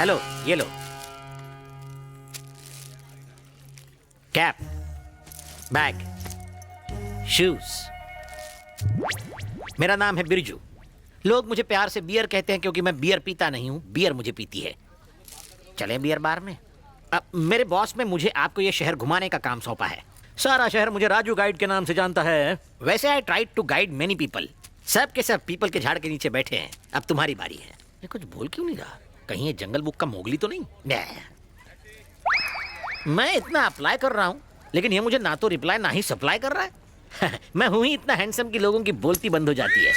Hello, ये लो cap, bag, shoes. मेरा नाम है बिरजू। लोग मुझे प्यार से बियर कहते हैं क्योंकि मैं बियर पीता नहीं हूं, बियर मुझे पीती है। चलें बियर बार में। अब मेरे बॉस ने मुझे आपको ये शहर घुमाने का काम सौंपा है। सारा शहर मुझे राजू गाइड के नाम से जानता है। वैसे I tried to guide many people. सब के सब पीपल के झाड़ के नीचे बैठे हैं। अब तुम्हारी बारी है। ये कुछ बोल क्यों नहीं रहा? कहीं ये जंगल बुक का मोगली तो नहीं? मैं इतना अप्लाई कर रहा हूँ लेकिन ये मुझे ना तो रिप्लाई ना ही सप्लाई कर रहा है। मैं हूं ही इतना हैंडसम कि लोगों की बोलती बंद हो जाती है।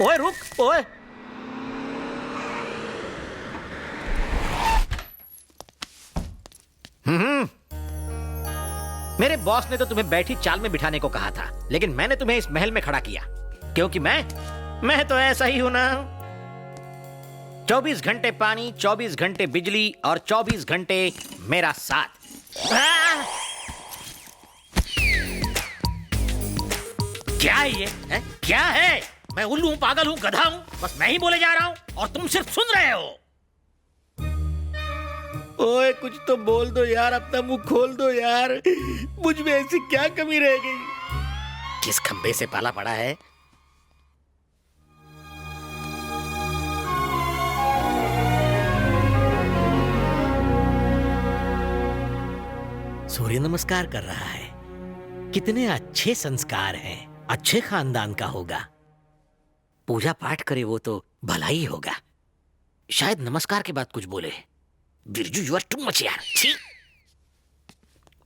ओए रुक, ओए। मेरे बॉस ने तो तुम्हें बैठी चाल में बिठाने को कहा था, लेकिन मैंने तुम्हें इस महल में खड़ा किया क्योंकि मैं तो ऐसा ही हूं ना। 24 घंटे पानी, 24 घंटे बिजली और 24 घंटे मेरा साथ। क्या है ये है? क्या है? मैं उल्लू हूं, पागल हूं, गधा हूं? बस मैं ही बोले जा रहा हूं और तुम सिर्फ सुन रहे हो। ओए कुछ तो बोल दो यार, अपना मुंह खोल दो यार। मुझ में ऐसी क्या कमी रह गई? किस खंबे से पाला पड़ा है? सूर्य नमस्कार कर रहा है। कितने अच्छे संस्कार हैं। अच्छे खानदान का होगा। पूजा पाठ करे वो तो भला ही होगा। शायद नमस्कार के बाद कुछ बोले। Birju you are too much यार। छी।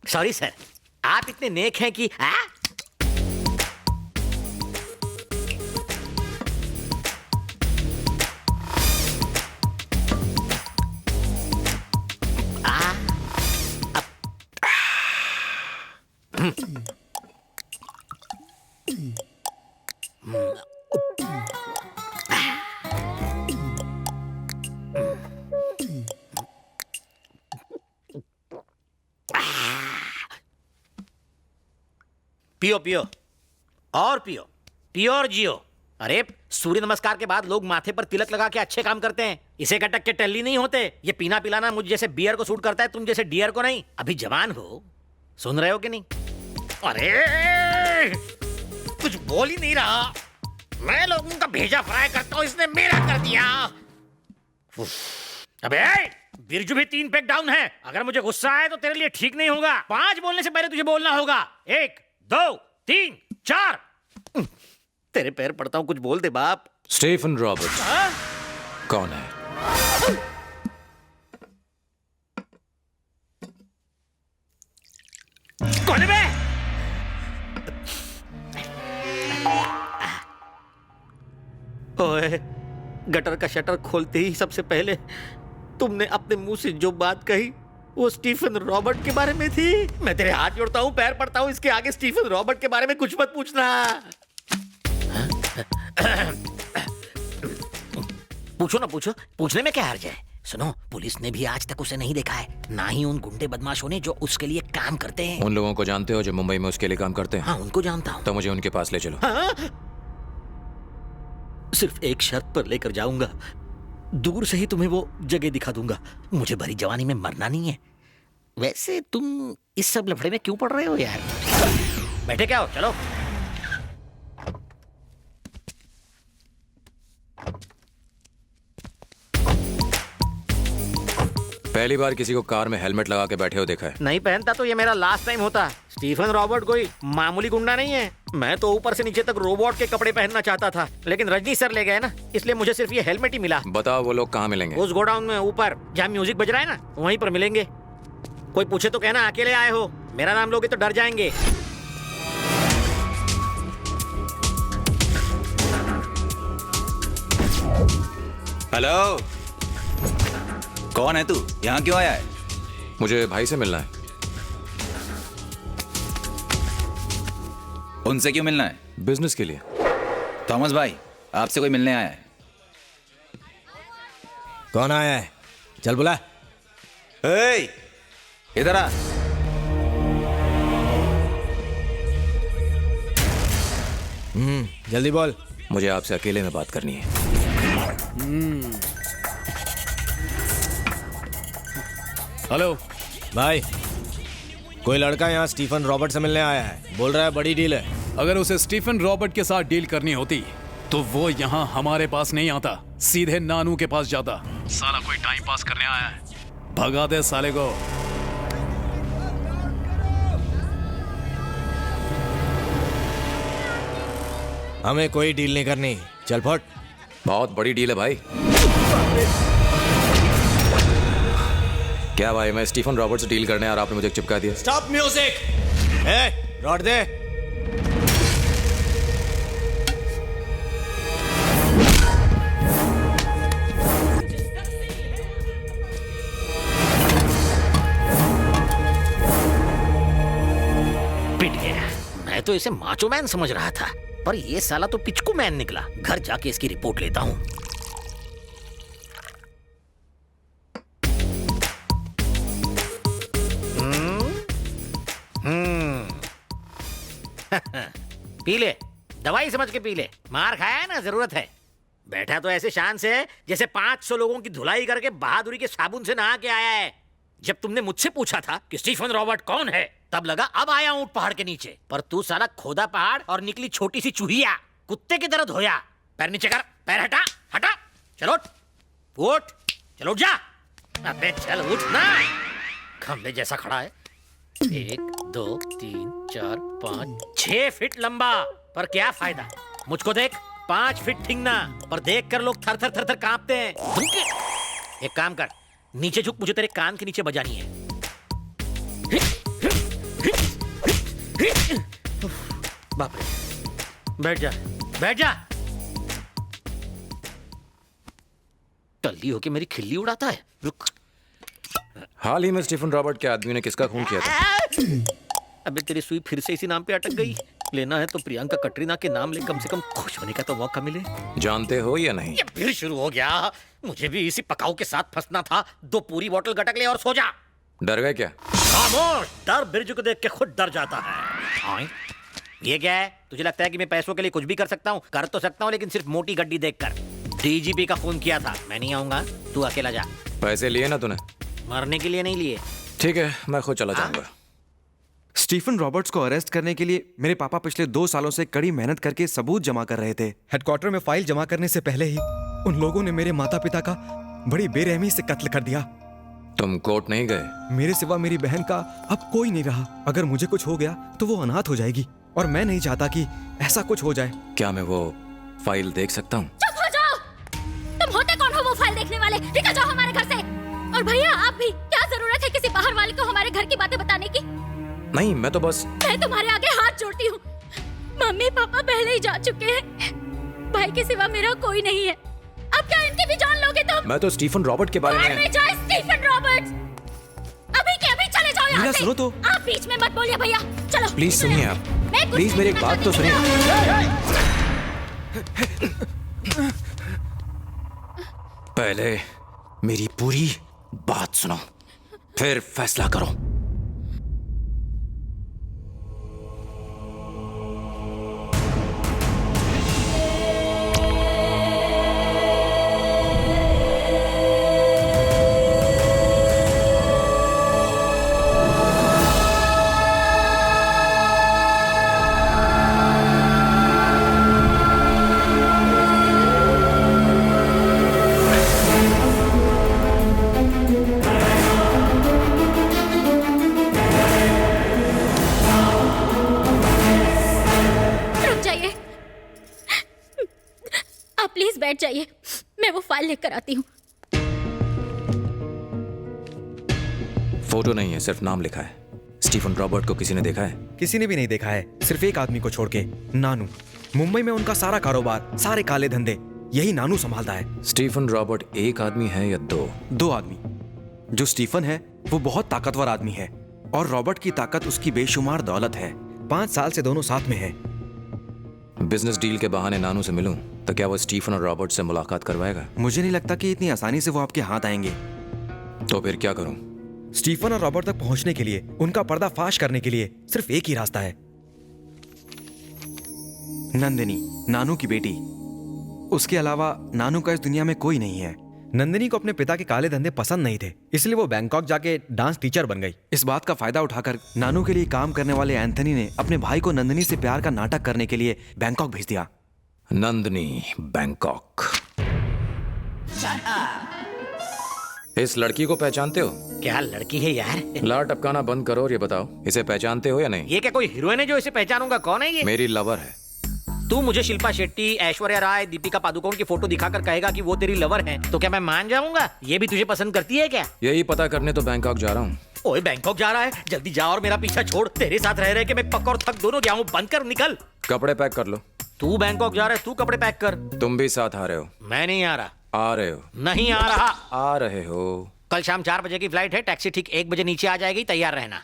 सॉरी सर, आप इतने नेक हैं कि पियो पियो और पियो, पियो और जियो। अरे सूर्य नमस्कार के बाद लोग माथे पर तिलक लगा के अच्छे काम करते हैं। इसे कटक के टल्ली नहीं होते। ये पीना पिलाना मुझ जैसे बियर को सूट करता है, तुम जैसे डियर को नहीं। अभी जवान हो, सुन रहे हो कि नहीं? अरे कुछ बोल ही नहीं रहा। मैं लोगों का भेजा फ्राई करता हूं, इसने मेरा कर दिया। अबे बिरजू भी 3 पैक डाउन है। अगर मुझे गुस्सा आए तो तेरे लिए ठीक नहीं होगा। 5 बोलने से पहले तुझे बोलना होगा। 1 2 3 4। तेरे पैर पड़ता हूं, कुछ बोल दे बाप। स्टीफन रॉबर्ट्स कौन है? कौन है बे? ओए, गटर का शटर खोलते ही सबसे पहले तुमने अपने मुंह से जो बात कही वो स्टीफन रॉबर्ट के बारे में थी। मैं तेरे हाथ जोड़ता हूँ, पैर पड़ता हूँ, इसके आगे स्टीफन रॉबर्ट के बारे में कुछ मत पूछना। पूछो ना, पूछो। पूछने में क्या हर्ज है? सुनो, पुलिस ने भी आज तक उसे नहीं देखा है, ना ही उन गुंडे बदमाशों ने जो उसके लिए काम करते हैं। उन लोगों को जानते हो जो मुंबई में उसके लिए काम करते हैं? हाँ, उनको जानता हूँ। तो मुझे उनके पास ले चलो। हाँ? सिर्फ एक शर्त पर लेकर जाऊंगा। दूर से ही तुम्हें वो जगह दिखा दूंगा। मुझे भरी जवानी में मरना नहीं है। वैसे तुम इस सब लफड़े में क्यों पड़ रहे हो यार? बैठे क्या हो? चलो। पहली बार किसी को कार में हेलमेट लगा के बैठे हो देखा है? नहीं पहनता तो ये मेरा लास्ट टाइम होता। स्टीफन रॉबर्ट कोई मामूली गुंडा नहीं है। मैं तो ऊपर से नीचे तक रोबोट के कपड़े पहनना चाहता था, लेकिन रजनी सर ले गए ना, इसलिए मुझे सिर्फ ये हेलमेट ही मिला। बताओ वो लोग कहाँ मिलेंगे? उस गोडाउन में ऊपर जहाँ म्यूजिक बज रहा है ना, वहीं पर मिलेंगे। कोई पूछे तो कहना अकेले आए हो। मेरा नाम लोगे तो डर जाएंगे। हेलो, कौन है तू? यहाँ क्यों आया है? मुझे भाई से मिलना है। उनसे क्यों मिलना है? बिजनेस के लिए। थॉमस भाई, आपसे कोई मिलने आया है। कौन आया है? चल बुला। ए, इधर आ। जल्दी बोल। मुझे आपसे अकेले में बात करनी है। हेलो। भाई, कोई लड़का यहाँ स्टीफन रॉबर्ट से मिलने आया है, बोल रहा है बड़ी डील है। अगर उसे स्टीफन रॉबर्ट के साथ डील करनी होती तो वो यहाँ हमारे पास नहीं आता, सीधे नानू के पास जाता। साला कोई टाइम पास करने आया है, भगा दे साले को। हमें कोई डील नहीं करनी, चल फट। बहुत बड़ी डील है भाई। क्या भाई, मैं स्टीफन रॉबर्ट से डील करने और आपने मुझे चिपका दिया। Stop music. ए, रॉड दे। पिट गया। मैं तो इसे माचो मैन समझ रहा था, पर ये साला तो पिचकू मैन निकला। घर जाके इसकी रिपोर्ट लेता हूँ। पी ले, दवाई समझ के पी ले। मार खाया है ना, जरूरत है। बैठा तो ऐसे शान से है जैसे 500 लोगों की धुलाई करके बहादुरी के साबुन से नहा के आया है। जब तुमने मुझसे पूछा था कि स्टीफन रॉबर्ट कौन है, तब लगा अब आया ऊंट पहाड़ के नीचे, पर तू साला खोदा पहाड़ और निकली छोटी सी चूहिया, कुत्ते की तरह धोया। पैर नीचे कर, पैर हटा, हटा। चलो उठ, चलो उठ जा। अबे चल उठ ना, खंबे जैसा खड़ा है। 1 2 3 4 5 6 फीट लंबा, पर क्या फायदा। मुझको देख, 5 फीट ठिंगना, पर देख कर लोग थर थर थर थर कांपते हैं। एक काम कर, नीचे झुक, मुझे तेरे कान के नीचे बजानी है। बाप रे, बैठ जा, बैठ जा। टल्ली होके मेरी खिल्ली उड़ाता है। रुक। हाल ही में स्टीफन रॉबर्ट के आदमी ने किसका खून किया था? अबे तेरी सुई फिर से इसी नाम पे अटक गई। लेना है तो प्रियंका कटरीना के नाम ले, कम से कम खुश होने का तो मौका मिले। जानते हो या नहीं? ये फिर शुरू हो गया। मुझे भी इसी पकाऊ के साथ फंसना था। 2 पूरी बोतल गटक ले और सो जा। डर गए क्या? खामोश, डर बिरजू को देख के खुद डर जाता है। हाँ? ये क्या है? तुझे लगता है कि मैं पैसों के लिए कुछ भी कर सकता हूँ? कर तो सकता हूँ, लेकिन सिर्फ मोटी गड्डी देखकर। डीजीपी का फोन किया था, मैं नहीं आऊंगा, तू अकेला जा। पैसे लिए ना तूने? मरने के लिए नहीं लिए। ठीक है, मैं खुद चला जाऊंगा। स्टीफन रॉबर्ट्स को अरेस्ट करने के लिए मेरे पापा पिछले 2 सालों से कड़ी मेहनत करके सबूत जमा कर रहे थे। हेडक्वार्टर में फाइल जमा करने से पहले ही उन लोगों ने मेरे माता पिता का बड़ी बेरहमी से कत्ल कर दिया। तुम कोर्ट नहीं गए? मेरे सिवा मेरी बहन का अब कोई नहीं रहा। अगर मुझे कुछ हो गया तो वो अनाथ हो जाएगी, और मैं नहीं चाहता कि ऐसा कुछ हो जाए। क्या मैं वो फाइल देख सकता हूँ? चुप हो जाओ। तुम होते कौन हो वो फाइल देखने वाले? निकल जाओ हमारे घर से। और भैया आप भी, क्या जरूरत है किसी बाहर वाले को हमारे घर की बातें बताने की? नहीं, मैं तो बस। मैं तुम्हारे आगे हाथ जोड़ती हूँ। मम्मी पापा पहले ही जा चुके हैं। भाई के सिवा मेरा कोई नहीं है। अब क्या इनकी भी जान लोगे तुम? मैं तो स्टीफन रॉबर्ट के बारे में। जाए स्टीफन रॉबर्ट्स। अभी के अभी चले जाओ यहाँ से। सुनो तो। आप बीच में मत बोलिए भैया। चलो प्लीज सुनिए आप, मैं कुछ प्लीज मेरी एक नहीं बात तो बताती। सुनिए। पहले मेरी पूरी बात सुनो, फिर फैसला करो। प्लीज बैठ जाइए, मैं वो फाइल लेकर आती हूँ। फोटो नहीं है, सिर्फ नाम लिखा है। स्टीफन रॉबर्ट को किसी ने देखा है? किसी ने भी नहीं देखा है, सिर्फ एक आदमी को छोड़ के, नानू। मुंबई में उनका सारा कारोबार, सारे काले धंधे यही नानू संभालता है। स्टीफन रॉबर्ट एक आदमी है या 2? 2 आदमी। जो स्टीफन है वो बहुत ताकतवर आदमी है, और रॉबर्ट की ताकत उसकी बेशुमार दौलत है। 5 साल से दोनों साथ में है। बिजनेस डील के बहाने नानू से मिलूं तो क्या वो स्टीफन और रॉबर्ट से मुलाकात करवाएगा? मुझे नहीं लगता कि इतनी आसानी से वो आपके हाथ आएंगे। तो फिर क्या करूं? स्टीफन और रॉबर्ट तक पहुंचने के लिए, उनका पर्दाफाश करने के लिए सिर्फ एक ही रास्ता है। नंदिनी, नानू की बेटी। उसके अलावा नानू का इस दुनिया में कोई नहीं है। नंदिनी को अपने पिता के काले धंधे पसंद नहीं थे, इसलिए वो बैंकॉक जाके डांस टीचर बन गई। इस बात का फायदा उठाकर नानू के लिए काम करने वाले एंथनी ने अपने भाई को नंदिनी से प्यार का नाटक करने के लिए बैंकॉक भेज दिया। नंदिनी, बैंकॉक। इस लड़की को पहचानते हो? क्या लड़की है यार? लार टपकाना बंद करो और ये बताओ, इसे पहचानते हो या नहीं? ये क्या कोई हीरोइन है जो इसे पहचानूंगा? कौन है ये? मेरी लवर है। तू मुझे शिल्पा शेट्टी, ऐश्वर्या राय, दीपिका पादुकोण की फोटो दिखाकर कहेगा कि वो तेरी लवर है, तो क्या मैं मान जाऊंगा? ये भी तुझे पसंद करती है क्या? यही पता करने तो बैंकॉक जा रहा हूँ। ओए बैंकॉक जा रहा है? जल्दी जा और मेरा पीछा छोड़। तेरे साथ रह रहे कि मैं पक और थक दोनों गया हूँ। बंद कर, निकल। कपड़े पैक कर लो। तू बैंकॉक जा रहा है, तू कपड़े पैक कर। तुम भी साथ आ रहे हो? मैं नहीं आ रहा। आ रहे हो? नहीं आ रहा। आ रहे हो। कल शाम 4 बजे की फ्लाइट है, टैक्सी ठीक 1 बजे नीचे आ जाएगी, तैयार रहना।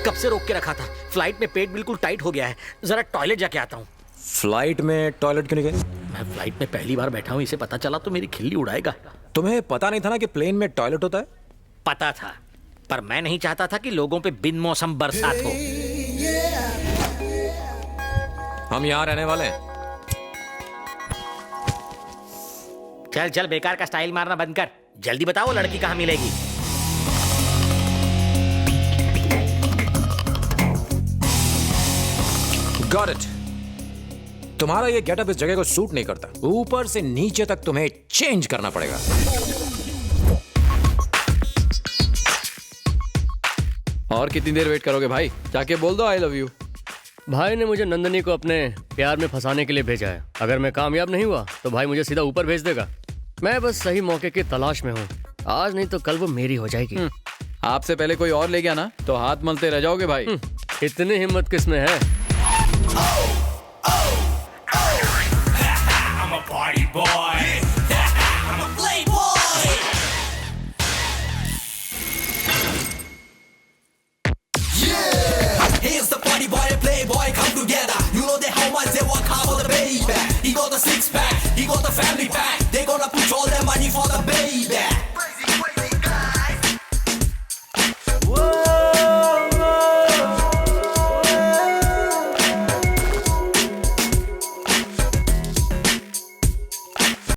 कब से रोक के रखा था? फ्लाइट में पेट बिल्कुल टाइट हो गया है, जरा टॉयलेट जाके आता हूँ। फ्लाइट में टॉयलेट क्यों नहीं गए? मैं फ्लाइट में पहली बार बैठा हूँ, इसे पता चला तो मेरी खिल्ली उड़ाएगा। तुम्हें पता नहीं था ना कि प्लेन में टॉयलेट होता है? पता था, पर मैं नहीं चाहता था कि लोगों पे बिन मौसम बरसात हो। हम यहाँ रहने वाले हैं। चल चल, बेकार का स्टाइल मारना बंद कर। जल्दी बताओ लड़की कहाँ मिलेगी? Got it. तुम्हारा ये गेटअप इस जगह को सूट नहीं करता। ऊपर से नीचे तक तुम्हें चेंज करना पड़ेगा। और कितनी देर वेट करोगे भाई? जाके बोल दो आई लव यू। भाई ने मुझे नंदिनी को अपने प्यार में फंसाने के लिए भेजा है। अगर मैं कामयाब नहीं हुआ तो भाई मुझे सीधा ऊपर भेज देगा। मैं बस सही मौके की तलाश में हूँ। आज नहीं तो कल वो मेरी हो जाएगी। आपसे पहले कोई और ले गया ना तो हाथ मलते रह जाओगे भाई। इतनी हिम्मत किसमें है? I'm a party boy. I'm a playboy. Yeah, here's the party boy and playboy come together. You know that how much they work hard for the baby. He got the 6-pack, he got the family pack.